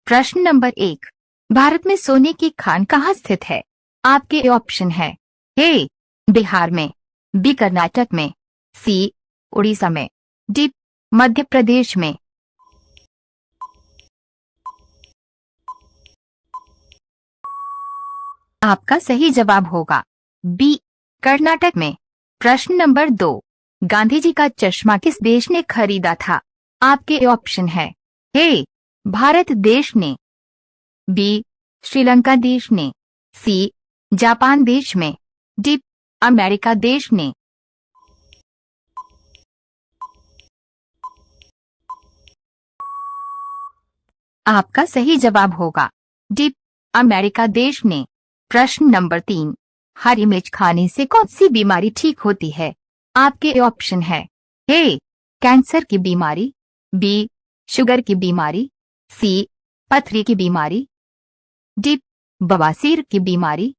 प्रश्न नंबर 1, भारत में सोने की खान कहाँ स्थित है? आपके ऑप्शन है ए बिहार में, बी कर्नाटक में, सी उड़ीसा में, डी मध्य प्रदेश में। आपका सही जवाब होगा बी कर्नाटक में। प्रश्न नंबर 2, गांधी जी का चश्मा किस देश ने खरीदा था? आपके ऑप्शन है ए भारत देश ने, बी श्रीलंका देश ने, सी जापान देश में, डी अमेरिका देश ने। आपका सही जवाब होगा डी अमेरिका देश ने। प्रश्न नंबर 3, हरी मिर्च खाने से कौन सी बीमारी ठीक होती है? आपके ऑप्शन है ए कैंसर की बीमारी, बी शुगर की बीमारी, सी पथरी की बीमारी, डी बवासीर की बीमारी।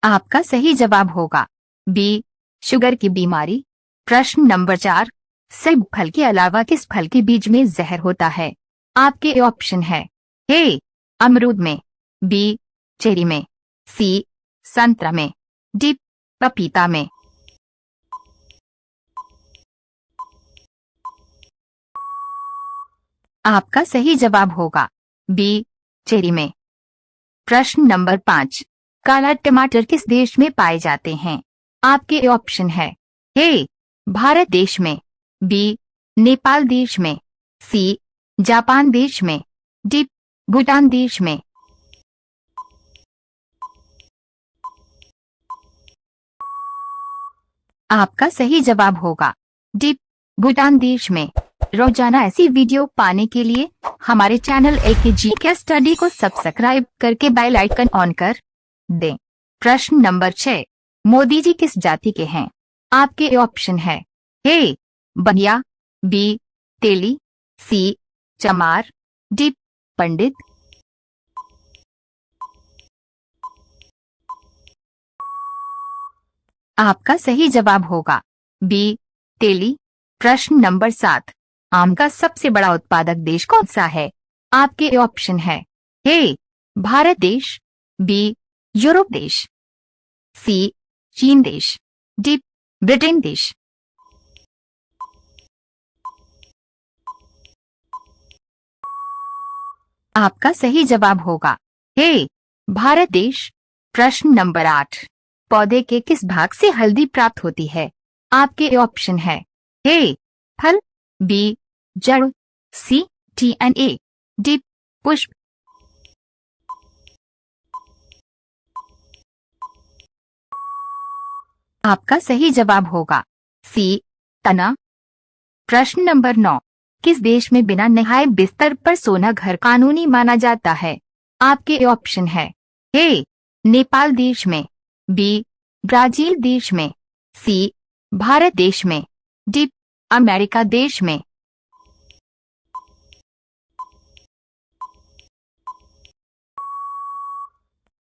आपका सही जवाब होगा बी शुगर की बीमारी। प्रश्न नंबर 4, सेब फल के अलावा किस फल के बीज में जहर होता है? आपके ऑप्शन है ए अमरूद में, बी चेरी में, सी संतरा में, डी पपीता में। आपका सही जवाब होगा बी चेरी में। प्रश्न नंबर 5, काला टमाटर किस देश में पाए जाते हैं? आपके ऑप्शन है ए भारत देश में, बी नेपाल देश में, सी जापान देश में, डी भूटान देश में। आपका सही जवाब होगा डी भूटान देश में। रोजाना ऐसी वीडियो पाने के लिए हमारे चैनल एकेजी के स्टडी को सब्सक्राइब करके बेल आइकन ऑन कर दें। प्रश्न नंबर 6, मोदी जी किस जाति के हैं? आपके ऑप्शन है ए बनिया, बी तेली, सी चमार, डी पंडित। आपका सही जवाब होगा बी तेली। प्रश्न नंबर 7, आम का सबसे बड़ा उत्पादक देश कौन सा है? आपके ऑप्शन है ए भारत देश, बी यूरोप देश, सी चीन देश, डी ब्रिटेन देश। आपका सही जवाब होगा ए भारत देश। प्रश्न नंबर 8, पौधे के किस भाग से हल्दी प्राप्त होती है? आपके ऑप्शन है ए फल, बी जड़, सी DNA, डी पुष्प। आपका सही जवाब होगा सी तना। प्रश्न नंबर 9, किस देश में बिना नहाए बिस्तर पर सोना घर कानूनी माना जाता है? आपके ऑप्शन है ए नेपाल देश में, बी ब्राजील देश में, सी भारत देश में, डी अमेरिका देश में।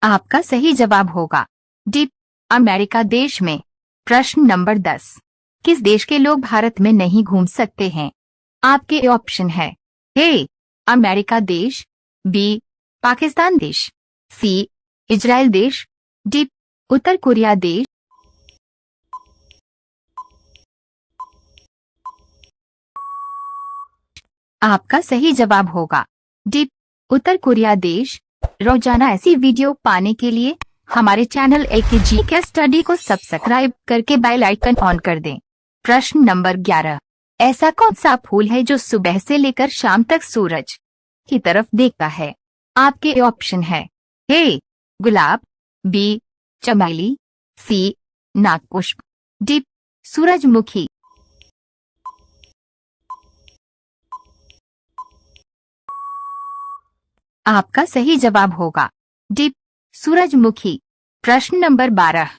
आपका सही जवाब होगा डी अमेरिका देश में। प्रश्न नंबर 10, किस देश के लोग भारत में नहीं घूम सकते हैं? आपके ऑप्शन है ए अमेरिका देश, बी पाकिस्तान देश, सी इजराइल देश, डी उत्तर कोरिया देश। आपका सही जवाब होगा डी उत्तर कोरिया देश। रोजाना ऐसी वीडियो पाने के लिए हमारे चैनल एकेजी के स्टडी को सब्सक्राइब करके बेल आइकन ऑन कर दें। प्रश्न नंबर 11, ऐसा कौन सा फूल है जो सुबह से लेकर शाम तक सूरज की तरफ देखता है? आपके ऑप्शन है ए गुलाब, बी चमेली, सी नागपुष्प, डी सूरजमुखी। आपका सही जवाब होगा डी सूरजमुखी। प्रश्न नंबर 12,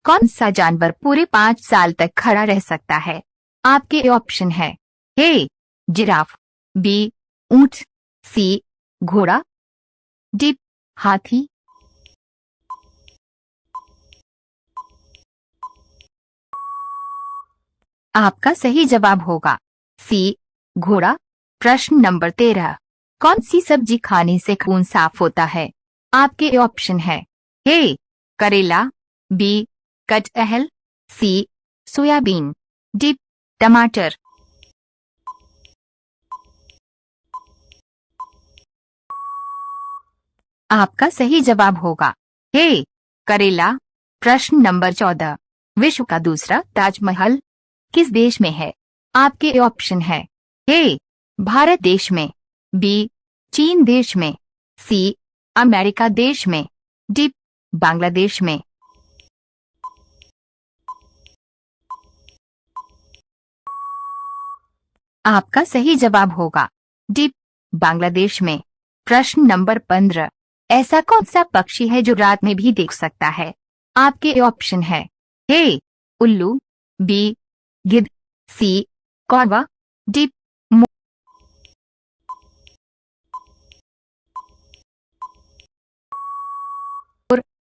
कौन सा जानवर पूरे 5 साल तक खड़ा रह सकता है? आपके ऑप्शन है ए जिराफ, बी ऊंट, सी घोड़ा, डी हाथी। आपका सही जवाब होगा सी, घोड़ा। प्रश्न नंबर 13, कौन सी सब्जी खाने से खून साफ होता है? आपके ऑप्शन है ए, करेला, बी, कटहल, सी, सोयाबीन, डी, टमाटर। आपका सही जवाब होगा ए, करेला। प्रश्न नंबर 14, विश्व का दूसरा ताजमहल किस देश में है? आपके ऑप्शन है ए, भारत देश में, बी, चीन देश में, सी, अमेरिका देश में, डी, बांग्लादेश में। आपका सही जवाब होगा डी, बांग्लादेश में। प्रश्न नंबर 15, ऐसा कौन सा पक्षी है जो रात में भी देख सकता है? आपके ऑप्शन है ए, उल्लू, बी, गिद्ध, सी, कौवा, डी, मोर।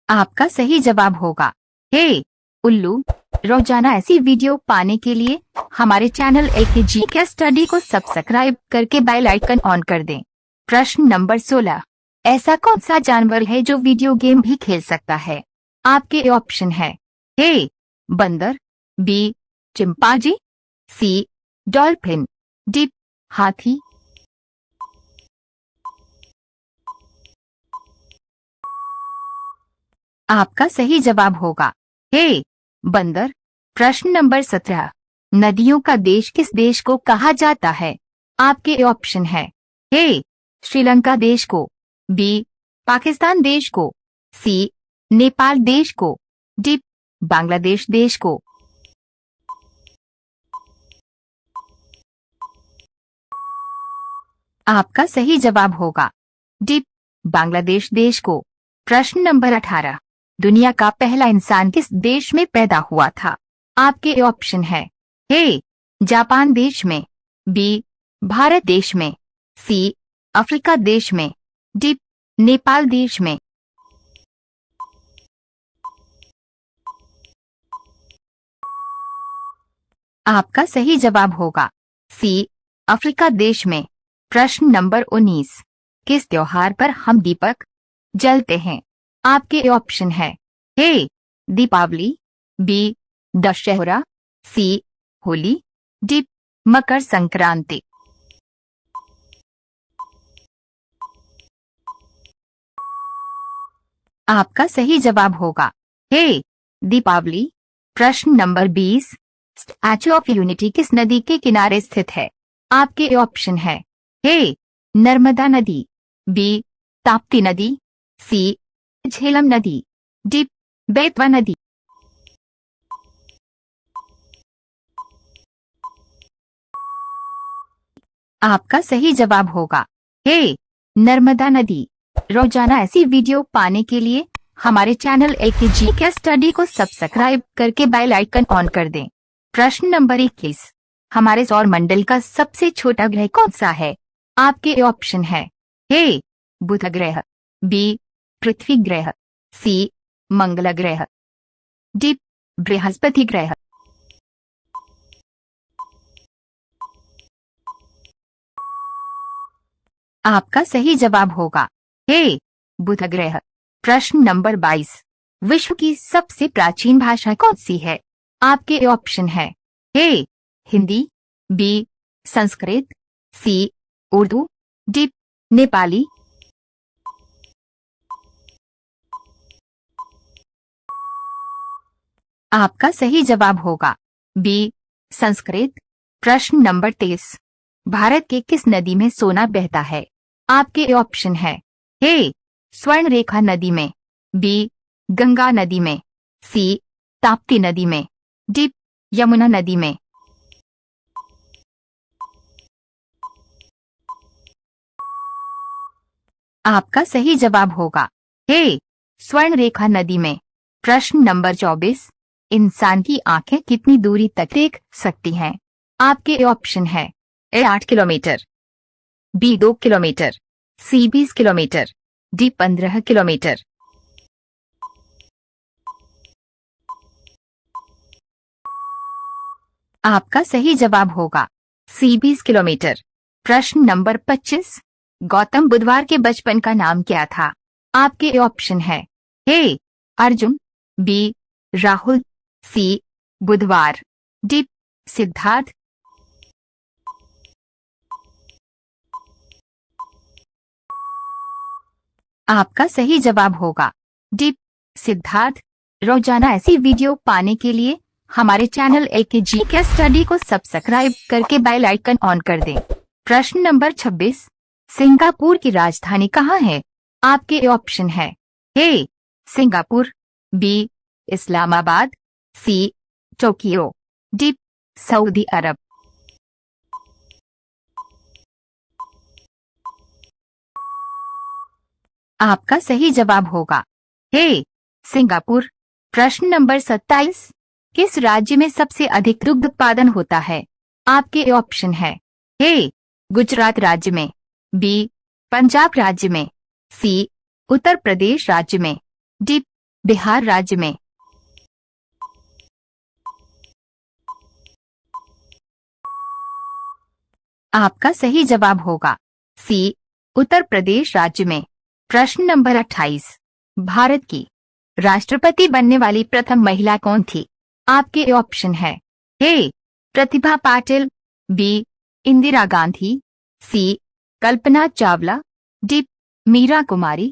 आपका सही जवाब होगा ए, उल्लू। रोजाना ऐसी वीडियो पाने के लिए हमारे चैनल LKG के स्टडी को सब्सक्राइब करके बेल आइकन ऑन कर दें। प्रश्न नंबर 16, ऐसा कौन सा जानवर है जो वीडियो गेम भी खेल सकता है? आपके ऑप्शन है ए, बंदर, बी, चिंपांजी, सी, डॉल्फिन, डी, हाथी। आपका सही जवाब होगा ए, बंदर। प्रश्न नंबर 17, नदियों का देश किस देश को कहा जाता है? आपके ऑप्शन है ए, श्रीलंका देश को, बी, पाकिस्तान देश को, सी, नेपाल देश को, डी, बांग्लादेश देश को। आपका सही जवाब होगा डी, बांग्लादेश देश को। प्रश्न नंबर 18, दुनिया का पहला इंसान किस देश में पैदा हुआ था? आपके ऑप्शन है ए, जापान देश में, बी, भारत देश में, सी, अफ्रीका देश में, डी, नेपाल देश में। आपका सही जवाब होगा सी, अफ्रीका देश में। प्रश्न नंबर 19, किस त्योहार पर हम दीपक जलते हैं? आपके ऑप्शन है ए, दीपावली, बी, दशहरा, सी, होली, डी, मकर संक्रांति। आपका सही जवाब होगा ए, दीपावली। प्रश्न नंबर 20, स्टैच्यू ऑफ यूनिटी किस नदी के किनारे स्थित है? आपके ऑप्शन है ए, नर्मदा नदी, बी, ताप्ती नदी, सी, झेलम नदी, डी, बेतवा नदी। आपका सही जवाब होगा ए, नर्मदा नदी। रोजाना ऐसी वीडियो पाने के लिए हमारे चैनल LKG के स्टडी को सब्सक्राइब करके बेल आइकन ऑन कर दें। प्रश्न नंबर 21, हमारे सौर मंडल का सबसे छोटा ग्रह कौन सा है? आपके ऑप्शन है ए, बुध ग्रह, बी, पृथ्वी ग्रह, सी, मंगल ग्रह, डी, बृहस्पति ग्रह। आपका सही जवाब होगा ए, बुध ग्रह। प्रश्न नंबर 22, विश्व की सबसे प्राचीन भाषा कौन सी है? आपके ऑप्शन है ए, हिंदी, बी, संस्कृत, सी, उर्दू, डी, नेपाली। आपका सही जवाब होगा बी, संस्कृत। प्रश्न नंबर 23, भारत के किस नदी में सोना बहता है? आपके ऑप्शन है ए, स्वर्ण रेखा नदी में, बी, गंगा नदी में, सी, ताप्ती नदी में, डी, यमुना नदी में। आपका सही जवाब होगा ए, स्वर्ण रेखा नदी में। प्रश्न नंबर 24, इंसान की आंखें कितनी दूरी तक देख सकती हैं? आपके ऑप्शन है ए, 8 किलोमीटर, बी, 2 किलोमीटर, सी, 20 किलोमीटर, डी, 15 किलोमीटर। आपका सही जवाब होगा सी 20 किलोमीटर। प्रश्न नंबर 25, गौतम बुधवार के बचपन का नाम क्या था? आपके ऑप्शन है ए अर्जुन, बी राहुल, सी बुधवार, डी सिद्धार्थ। आपका सही जवाब होगा डी सिद्धार्थ। रोजाना ऐसी वीडियो पाने के लिए हमारे चैनल एलकेजी के स्टडी को सब्सक्राइब करके बेल आइकन ऑन कर दें। प्रश्न नंबर 26, सिंगापुर की राजधानी कहाँ है? आपके ऑप्शन है A Singapore, B Islamabad, C Tokyo, D सऊदी अरब। आपका सही जवाब होगा ए सिंगापुर। प्रश्न नंबर 27, किस राज्य में सबसे अधिक दुग्ध उत्पादन होता है? आपके ऑप्शन है ए गुजरात राज्य में, बी पंजाब राज्य में, सी उत्तर प्रदेश राज्य में, डी बिहार राज्य में। आपका सही जवाब होगा सी उत्तर प्रदेश राज्य में। प्रश्न नंबर 28, भारत की राष्ट्रपति बनने वाली प्रथम महिला कौन थी? आपके ऑप्शन है ए प्रतिभा पाटिल, बी इंदिरा गांधी, सी कल्पना चावला, डी मीरा कुमारी।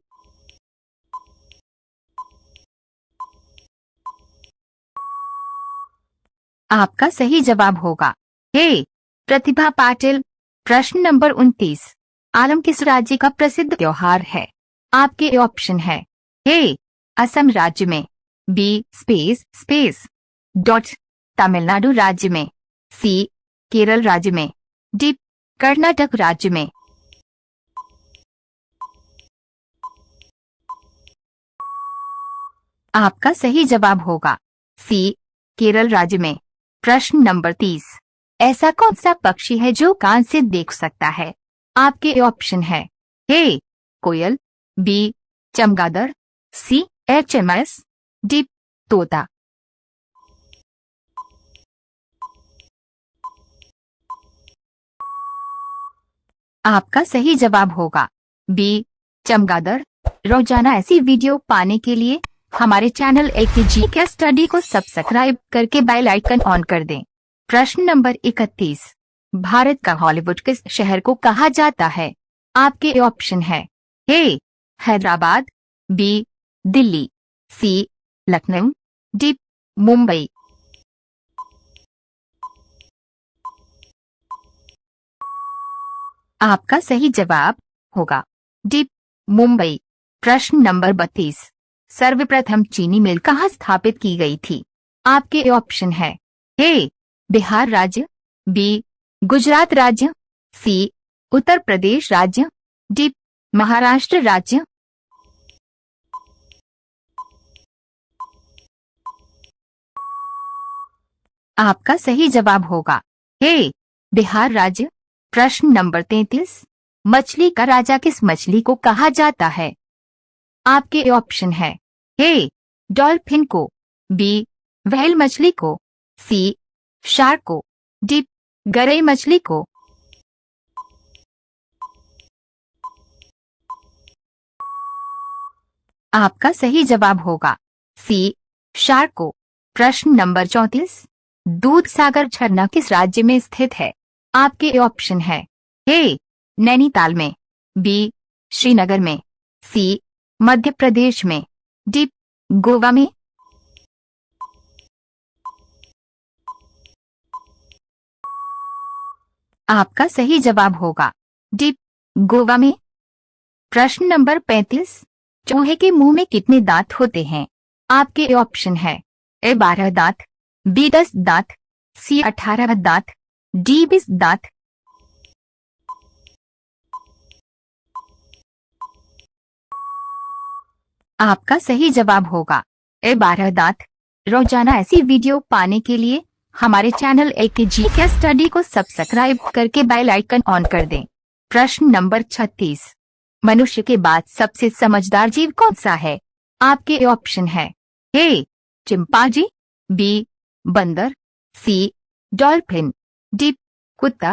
आपका सही जवाब होगा ए प्रतिभा पाटिल। प्रश्न नंबर 29, आलम किस राज्य का प्रसिद्ध त्योहार है? आपके ऑप्शन है ए असम राज्य में, बी स्पेस डॉट तमिलनाडु राज्य में, सी केरल राज्य में, डी कर्नाटक राज्य में। आपका सही जवाब होगा सी केरल राज्य में। प्रश्न नंबर 30, ऐसा कौन सा पक्षी है जो कान से देख सकता है? आपके ऑप्शन है ए कोयल, बी चमगादड़, सी एचएमएस, डी तोता। आपका सही जवाब होगा बी चमगादड़। रोजाना ऐसी वीडियो पाने के लिए हमारे चैनल एलकेजी के स्टडी को सब्सक्राइब करके बेल आइकन ऑन कर दें। प्रश्न नंबर 31, भारत का हॉलीवुड किस शहर को कहा जाता है? आपके ऑप्शन है ए हैदराबाद, बी दिल्ली, सी लखनऊ, डी मुंबई। आपका सही जवाब होगा डी मुंबई। प्रश्न नंबर 32, सर्वप्रथम चीनी मिल कहाँ स्थापित की गई थी? आपके ऑप्शन है ए बिहार राज्य, बी गुजरात राज्य, सी उत्तर प्रदेश राज्य, डी महाराष्ट्र राज्य। आपका सही जवाब होगा ए बिहार राज्य। प्रश्न नंबर 33, मछली का राजा किस मछली को कहा जाता है? आपके ऑप्शन है ए डॉल्फिन को, बी व्हेल मछली को, सी शार्क को, डी गरई मछली को। आपका सही जवाब होगा सी शार्क को। प्रश्न नंबर 34, दूध सागर झरना किस राज्य में स्थित है? आपके ऑप्शन है ए नैनीताल में, बी श्रीनगर में, सी मध्य प्रदेश में, डी गोवा में। आपका सही जवाब होगा डी गोवा में। प्रश्न नंबर 35, चूहे के मुंह में कितने दांत होते हैं? आपके ऑप्शन है ए 12 दांत, बी 10 दांत, सी 18 दांत, डी 20 दांत। आपका सही जवाब होगा ए 12 दांत। रोजाना ऐसी वीडियो पाने के लिए हमारे चैनल एलकेजी के स्टडी को सब्सक्राइब करके बेल आइकन ऑन कर दें। प्रश्न नंबर 36, मनुष्य के बाद सबसे समझदार जीव कौन सा है? आपके ऑप्शन है ए चिंपांजी, बी बंदर, सी डॉल्फिन। डी कुत्ता।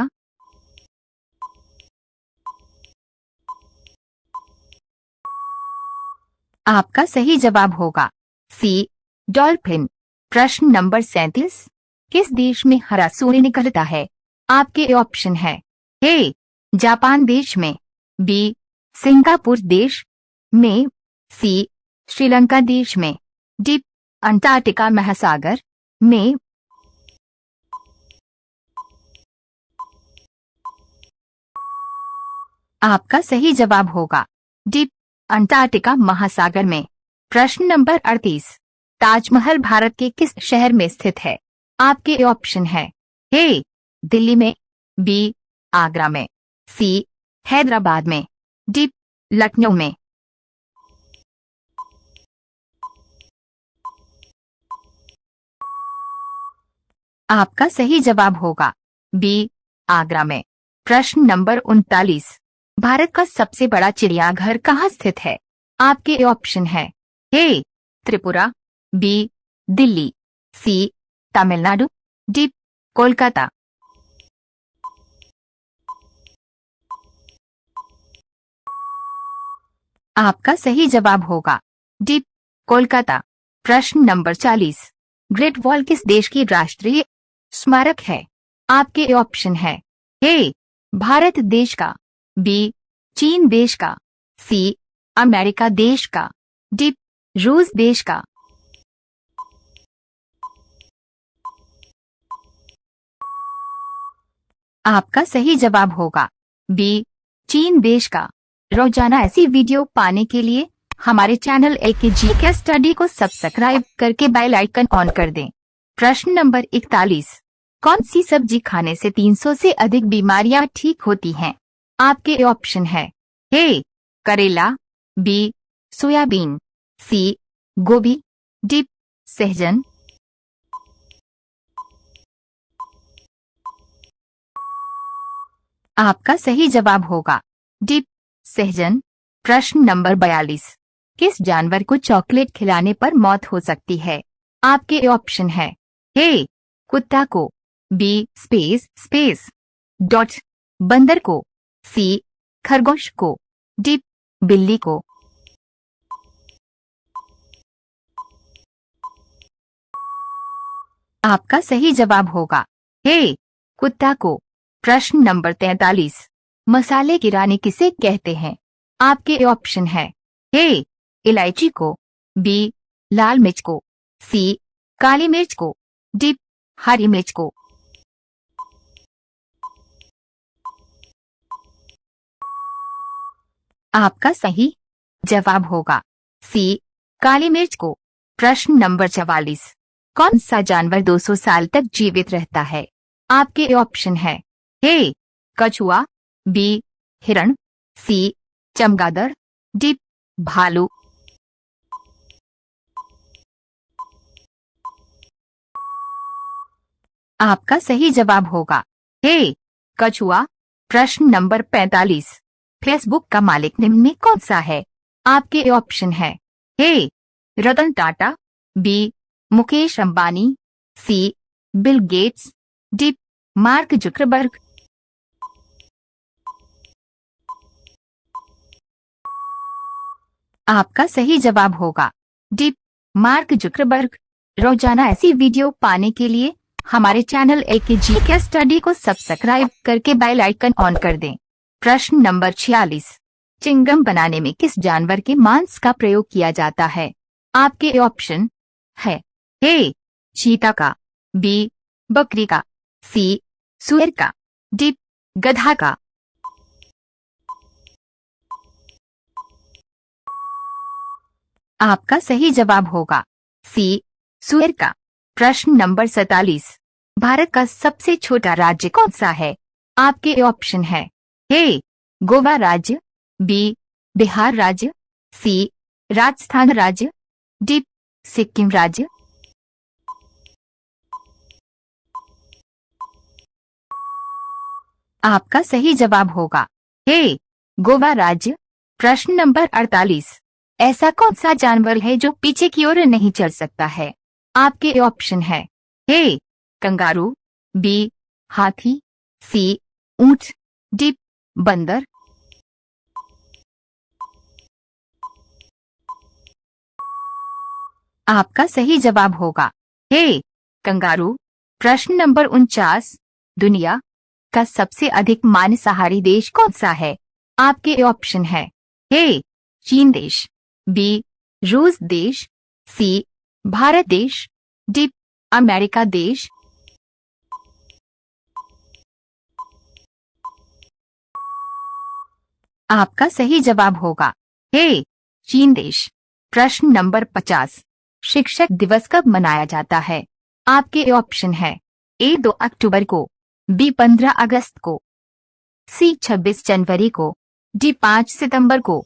आपका सही जवाब होगा सी डॉल्फिन। प्रश्न नंबर 37। किस देश में हरा सूर्य निकलता है? आपके ऑप्शन है ए जापान देश में, बी सिंगापुर देश में, सी श्रीलंका देश में, डी अंटार्कटिका महासागर में। आपका सही जवाब होगा डी अंटार्कटिका महासागर में। प्रश्न नंबर 38। ताजमहल भारत के किस शहर में स्थित है? आपके ऑप्शन है ए दिल्ली में, बी आगरा में, सी हैदराबाद में, डी लखनऊ में। आपका सही जवाब होगा बी आगरा में। प्रश्न नंबर 39। भारत का सबसे बड़ा चिड़ियाघर कहाँ स्थित है? आपके ऑप्शन है ए त्रिपुरा, बी दिल्ली, सी तमिलनाडु, डी कोलकाता। आपका सही जवाब होगा डी कोलकाता। प्रश्न नंबर 40। ग्रेट वॉल किस देश की राष्ट्रीय स्मारक है? आपके ऑप्शन है ए भारत देश का, बी चीन देश का, सी अमेरिका देश का, डी रूस देश का। आपका सही जवाब होगा बी चीन देश का। रोजाना ऐसी वीडियो पाने के लिए हमारे चैनल एलकेजी के स्टडी को सब्सक्राइब करके बेल आइकन ऑन कर दें। प्रश्न नंबर 41। कौन सी सब्जी खाने से 300 से अधिक बीमारियां ठीक होती हैं? आपके ऑप्शन है ए करेला, बी सोयाबीन, सी गोभी, डी सहजन। आपका सही जवाब होगा डी सहजन। प्रश्न नंबर 42। किस जानवर को चॉकलेट खिलाने पर मौत हो सकती है? आपके ऑप्शन है ए कुत्ता को, बी स्पेस डॉट बंदर को, सी खरगोश को, डी बिल्ली को। आपका सही जवाब होगा ए कुत्ता को। प्रश्न नंबर 43। मसाले की रानी किसे कहते हैं? आपके ऑप्शन है ए इलायची को, बी लाल मिर्च को, सी काली मिर्च को, डी हरी मिर्च को। आपका सही जवाब होगा सी काली मिर्च को। प्रश्न नंबर 44। कौन सा जानवर 200 साल तक जीवित रहता है? आपके ऑप्शन है ए कछुआ, बी हिरण, सी चमगादड़, डी भालू। आपका सही जवाब होगा ए कछुआ। प्रश्न नंबर 45। फेसबुक का मालिक निम्न में कौन सा है? आपके ऑप्शन है A Ratan Tata, B Mukesh Ambani, C Bill Gates, D Mark Zuckerberg. आपका सही जवाब होगा डी मार्क जुकरबर्ग। रोजाना ऐसी वीडियो पाने के लिए हमारे चैनल एलकेजी के स्टडी को सब्सक्राइब करके बेल आइकन ऑन कर दें। प्रश्न नंबर 46। चिंगम बनाने में किस जानवर के मांस का प्रयोग किया जाता है? आपके ऑप्शन है ए चीता का, बी बकरी का, सी सुअर का, डी गधा का। आपका सही जवाब होगा सी सुअर का। प्रश्न नंबर 47। भारत का सबसे छोटा राज्य कौन सा है? आपके ऑप्शन है ए गोवा राज्य, बी बिहार राज्य, सी राजस्थान राज्य, डी सिक्किम राज्य। आपका सही जवाब होगा ए गोवा राज्य। प्रश्न नंबर 48। ऐसा कौन सा जानवर है जो पीछे की ओर नहीं चल सकता है? आपके ऑप्शन है ए कंगारू, बी हाथी, सी ऊंट, डी बंदर। आपका सही जवाब होगा ए कंगारू। प्रश्न नंबर 49, दुनिया का सबसे अधिक मांसाहारी देश कौन सा है? आपके ऑप्शन है ए चीन देश, बी रूस देश, सी भारत देश, डी अमेरिका देश। आपका सही जवाब होगा ए चीन देश। प्रश्न नंबर 50, शिक्षक दिवस कब मनाया जाता है? आपके ऑप्शन है ए 2 अक्टूबर को, बी 15 अगस्त को, सी 26 जनवरी को, डी 5 सितंबर को।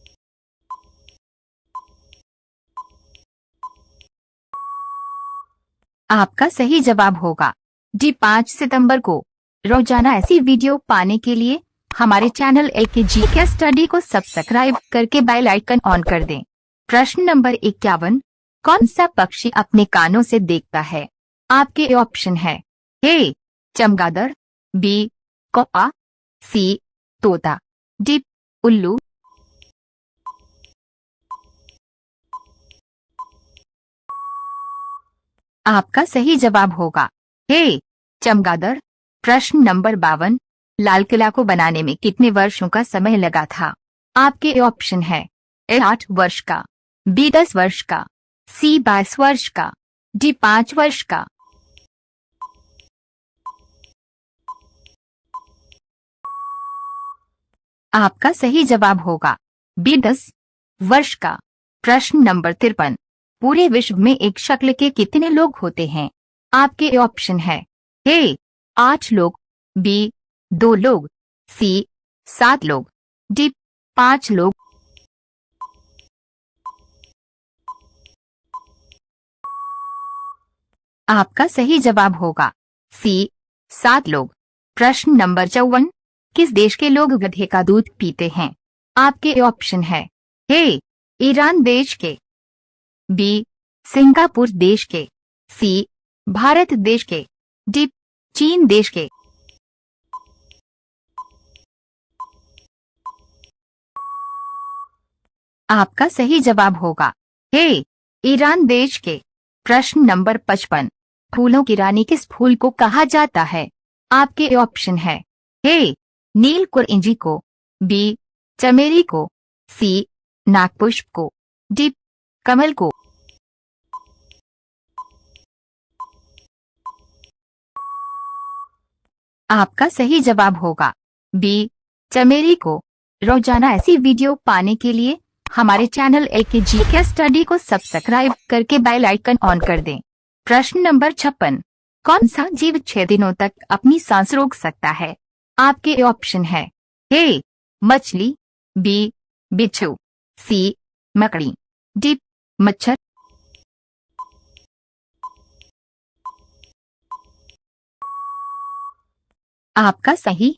आपका सही जवाब होगा डी 5 सितंबर को। रोजाना ऐसी वीडियो पाने के लिए हमारे चैनल LKG के स्टडी को सब्सक्राइब करके बेल आइकन ऑन कर दें। प्रश्न नंबर 51, कौन सा पक्षी अपने कानों से देखता है? आपके ऑप्शन है ए चमगादड़, बी कौआ, सी तोता, डी उल्लू। आपका सही जवाब होगा ए चमगादड़। प्रश्न नंबर 52, लाल किला को बनाने में कितने वर्षों का समय लगा था? आपके ऑप्शन है ए 8 वर्ष का, बी 10 वर्ष का, सी 22 वर्ष का, डी 5 वर्ष का। आपका सही जवाब होगा बी 10 वर्ष का। प्रश्न नंबर 53, पूरे विश्व में एक शक्ल के कितने लोग होते हैं? आपके ऑप्शन है ए 8 लोग, बी 2 लोग, सी 7 लोग, डी 5 लोग। आपका सही जवाब होगा सी 7 लोग। प्रश्न नंबर 54, किस देश के लोग गधे का दूध पीते हैं? आपके ऑप्शन है ए ईरान देश के, बी सिंगापुर देश के, सी भारत देश के, डी चीन देश के। आपका सही जवाब होगा ए ईरान देश के। प्रश्न नंबर 55, फूलों की रानी किस फूल को कहा जाता है? आपके ऑप्शन है ए नीलकुरिंजी को, बी चमेली को, सी नागपुष्प को, डी कमल को। आपका सही जवाब होगा बी चमेली को। रोजाना ऐसी वीडियो पाने के लिए हमारे चैनल LKG के स्टडी को सब्सक्राइब करके बेल आइकन ऑन कर दें। प्रश्न नंबर 56, कौन सा जीव 6 दिनों तक अपनी सांस रोक सकता है? आपके ऑप्शन है ए मछली, बी बिच्छू, सी मकड़ी, डी मच्छर। आपका सही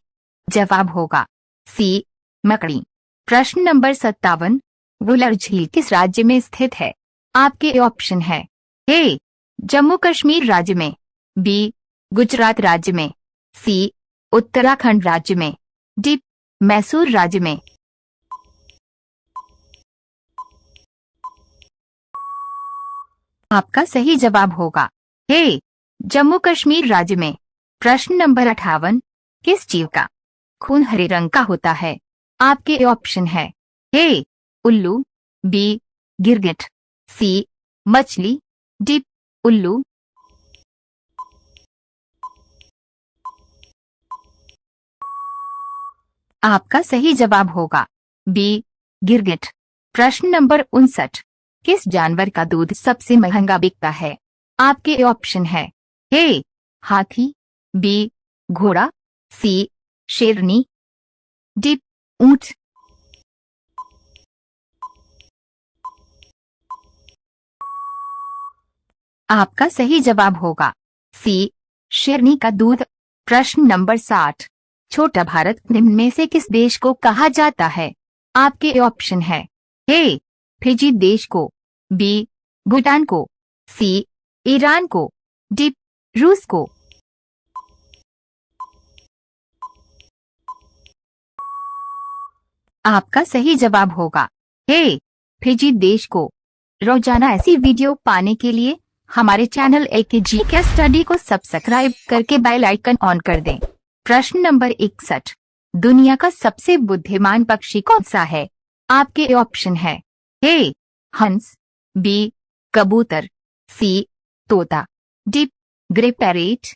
जवाब होगा सी मकड़ी। प्रश्न नंबर 57, वुलर झील किस राज्य में स्थित है? आपके ऑप्शन है ए जम्मू कश्मीर राज्य में, बी गुजरात राज्य में, सी उत्तराखंड राज्य में, डी मैसूर राज्य में। आपका सही जवाब होगा ए जम्मू कश्मीर राज्य में। प्रश्न नंबर 58, किस जीव का खून हरे रंग का होता है? आपके ऑप्शन है ए उल्लू, बी गिरगिट, सी मछली, डी उल्लू। आपका सही जवाब होगा बी गिरगिट। प्रश्न नंबर 59, किस जानवर का दूध सबसे महंगा बिकता है? आपके ऑप्शन है ए हाथी, बी घोड़ा, सी शेरनी, डी ऊंट। आपका सही जवाब होगा सी शेरनी का दूध। प्रश्न नंबर 60, छोटा भारत निम्न में से किस देश को कहा जाता है? आपके ऑप्शन है ए फिजी देश को, बी भूटान को, सी ईरान को, डी रूस को। आपका सही जवाब होगा हे। फिजी देश को। रोजाना ऐसी वीडियो पाने के लिए हमारे चैनल एकेजी के स्टडी को सब्सक्राइब करके बेल आइकन ऑन कर दें। प्रश्न नंबर 61। दुनिया का सबसे बुद्धिमान पक्षी कौन सा है? आपके ऑप्शन है ए हंस, बी कबूतर, सी तोता, डी ग्रे पैरेट।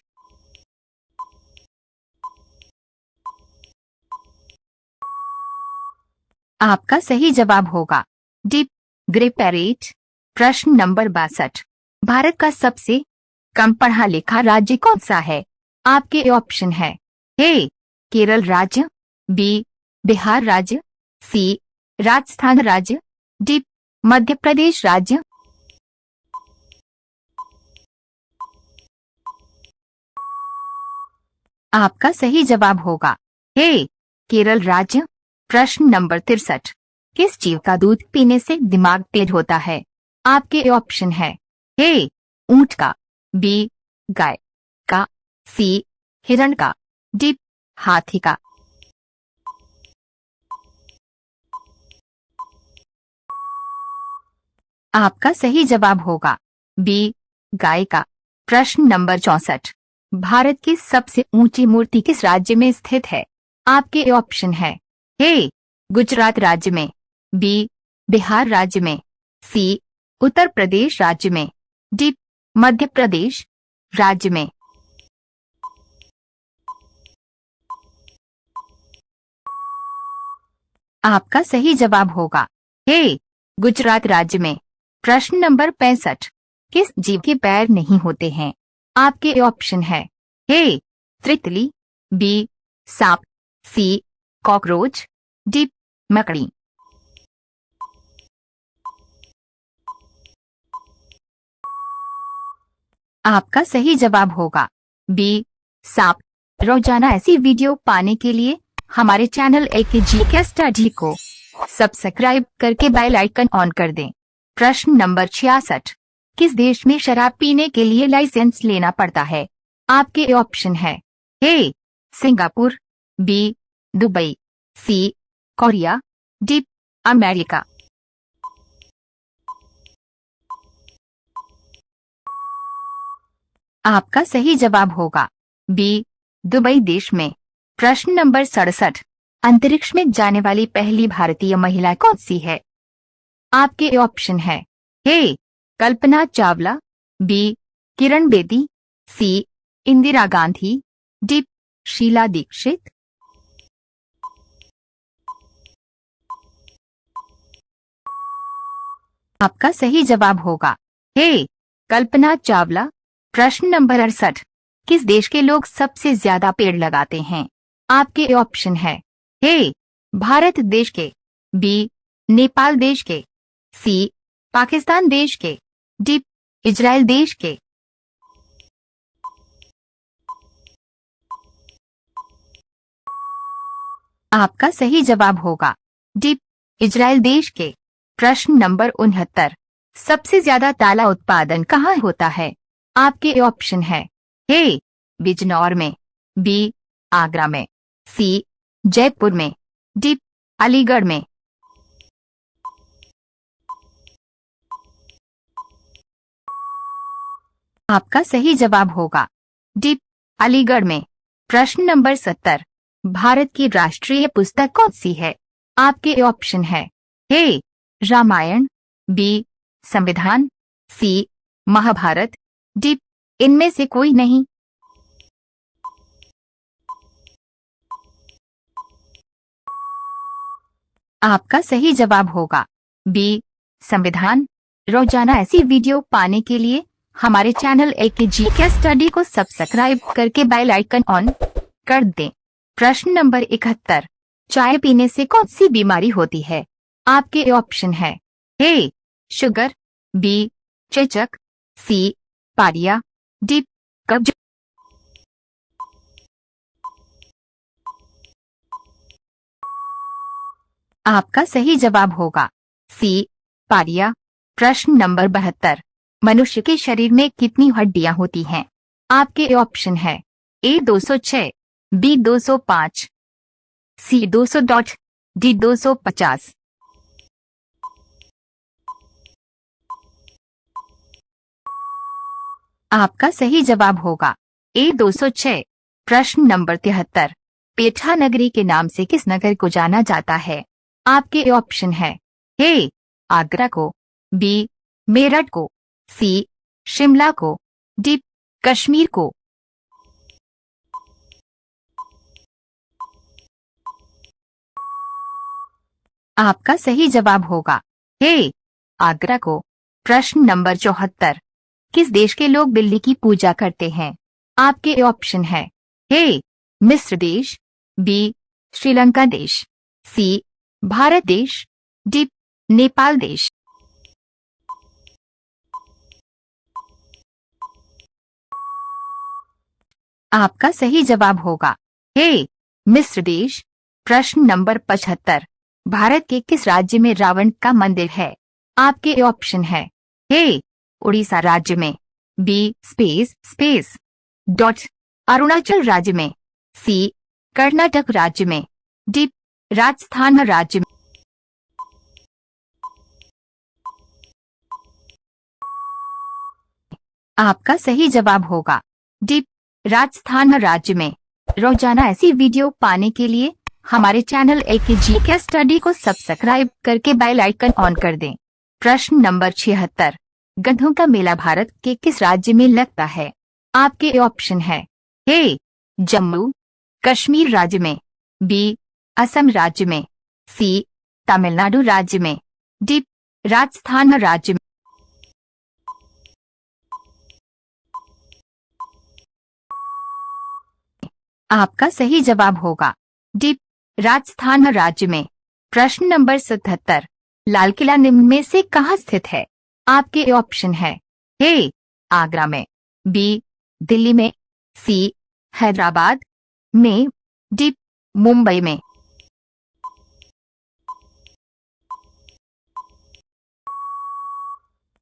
आपका सही जवाब होगा डी ग्रे पैरेट। प्रश्न नंबर 62। भारत का सबसे कम पढ़ा लिखा राज्य कौन सा है? आपके ऑप्शन है ए केरल राज्य, बी बिहार राज्य, सी राजस्थान राज्य, डी मध्य प्रदेश राज्य। आपका सही जवाब होगा ए केरल राज्य। प्रश्न नंबर 63। किस जीव का दूध पीने से दिमाग तेज होता है? आपके ऑप्शन है ए ऊंट का, बी गाय का, सी हिरण का, डी हाथी का। आपका सही जवाब होगा बी गाय का। प्रश्न नंबर 64। भारत की सबसे ऊंची मूर्ति किस राज्य में स्थित है? आपके ऑप्शन है ए गुजरात राज्य में, बी बिहार राज्य में, सी उत्तर प्रदेश राज्य में, डी मध्य प्रदेश राज्य में। आपका सही जवाब होगा ए गुजरात राज्य में। प्रश्न नंबर 65। किस जीव के पैर नहीं होते हैं? आपके ऑप्शन है ए तितली, बी सांप, सी कॉकरोच, डी मकड़ी। आपका सही जवाब होगा बी सांप। रोजाना ऐसी वीडियो पाने के लिए हमारे चैनल एकेजी के स्टडी को सब्सक्राइब करके बेल आइकन ऑन कर दें। प्रश्न नंबर 66। किस देश में शराब पीने के लिए लाइसेंस लेना पड़ता है? आपके ऑप्शन है A Singapore, B Dubai, C Korea, D America. आपका सही जवाब होगा बी दुबई देश में। प्रश्न नंबर 67। अंतरिक्ष में जाने वाली पहली भारतीय महिला कौन सी है? आपके ऑप्शन है ए कल्पना चावला, बी किरण बेदी, सी इंदिरा गांधी, डी शीला दीक्षित। आपका सही जवाब होगा ए कल्पना चावला। प्रश्न नंबर 68। किस देश के लोग सबसे ज्यादा पेड़ लगाते हैं? आपके ऑप्शन है ए भारत देश के, बी नेपाल देश के, सी पाकिस्तान देश के, डी इजराइल देश के। आपका सही जवाब होगा डी इजराइल देश के। प्रश्न नंबर 69। सबसे ज्यादा ताला उत्पादन कहाँ होता है? आपके ऑप्शन है ए बिजनौर में, बी आगरा में, सी जयपुर में, डी अलीगढ़ में। आपका सही जवाब होगा डी अलीगढ़ में। प्रश्न नंबर 70। भारत की राष्ट्रीय पुस्तक कौन सी है? आपके ऑप्शन है ए रामायण, बी संविधान, सी महाभारत, डी इनमें से कोई नहीं। आपका सही जवाब होगा बी संविधान। रोजाना ऐसी वीडियो पाने के लिए हमारे चैनल एकेजी के स्टडी को सब्सक्राइब करके बेल आइकन ऑन कर दें। प्रश्न नंबर 71। चाय पीने से कौन सी बीमारी होती है? आपके ऑप्शन है ए शुगर, बी चेचक, सी पारिया, डी कब्ज। आपका सही जवाब होगा सी पारिया। प्रश्न नंबर 72। मनुष्य के शरीर में कितनी हड्डियां होती हैं? आपके ऑप्शन है ए 206, बी 205, सी 200, डी 250। आपका सही जवाब होगा ए 206। प्रश्न नंबर 73। पेठा नगरी के नाम से किस नगर को जाना जाता है? आपके ऑप्शन है ए आगरा को, बी मेरठ को, सी शिमला को, डी कश्मीर को। आपका सही जवाब होगा ए आगरा को। प्रश्न नंबर 74। किस देश के लोग बिल्ली की पूजा करते हैं? आपके ऑप्शन है ए मिस्र देश, बी श्रीलंका देश, सी भारत देश, डी नेपाल देश। आपका सही जवाब होगा ए मिस्र देश। प्रश्न नंबर 75। भारत के किस राज्य में रावण का मंदिर है? आपके ऑप्शन है ए उड़ीसा राज्य में, बी स्पेस डॉट अरुणाचल राज्य में, सी कर्नाटक राज्य में, डी राजस्थान राज्य में। आपका सही जवाब होगा डी राजस्थान राज्य में। रोजाना ऐसी वीडियो पाने के लिए हमारे चैनल LKG के स्टडी को सब्सक्राइब करके बेल आइकन ऑन कर दें। प्रश्न नंबर 76। गधों का मेला भारत के किस राज्य में लगता है? आपके ऑप्शन है ए जम्मू कश्मीर राज्य में, बी असम राज्य में, सी तमिलनाडु राज्य में, डी राजस्थान राज्य में। आपका सही जवाब होगा डी राजस्थान राज्य में। प्रश्न नंबर 77। लाल किला निम्न में से कहाँ स्थित है? आपके ऑप्शन है ए आगरा में, बी दिल्ली में, सी हैदराबाद में, डी मुंबई में।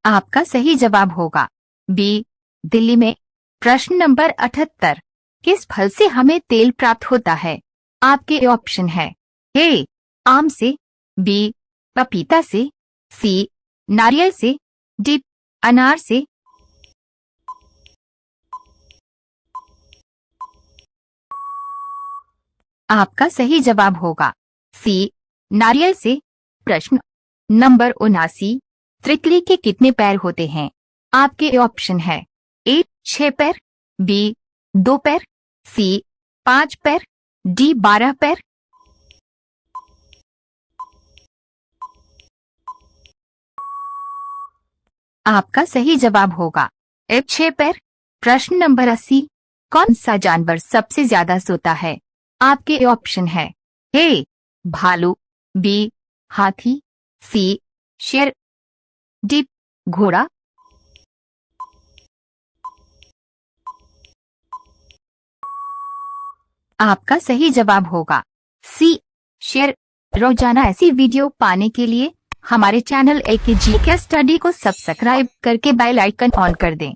आपका सही जवाब होगा बी दिल्ली में। प्रश्न नंबर 78। किस फल से हमें तेल प्राप्त होता है? आपके ऑप्शन है ए आम से, बी पपीता से, सी नारियल से, डी अनार से। आपका सही जवाब होगा सी नारियल से। प्रश्न नंबर 79। तितली के कितने पैर होते हैं? आपके ऑप्शन है ए 6 पैर, बी 2 पैर, सी 5 पैर, डी 12 पैर। आपका सही जवाब होगा ए 6 पैर। प्रश्न नंबर 80। कौन सा जानवर सबसे ज्यादा सोता है? आपके ऑप्शन है ए भालू, बी हाथी, सी शेर, डी घोड़ा। आपका सही जवाब होगा सी शेर। रोजाना ऐसी वीडियो पाने के लिए हमारे चैनल LKG के स्टडी को सब्सक्राइब करके बेल आइकन ऑन कर दें।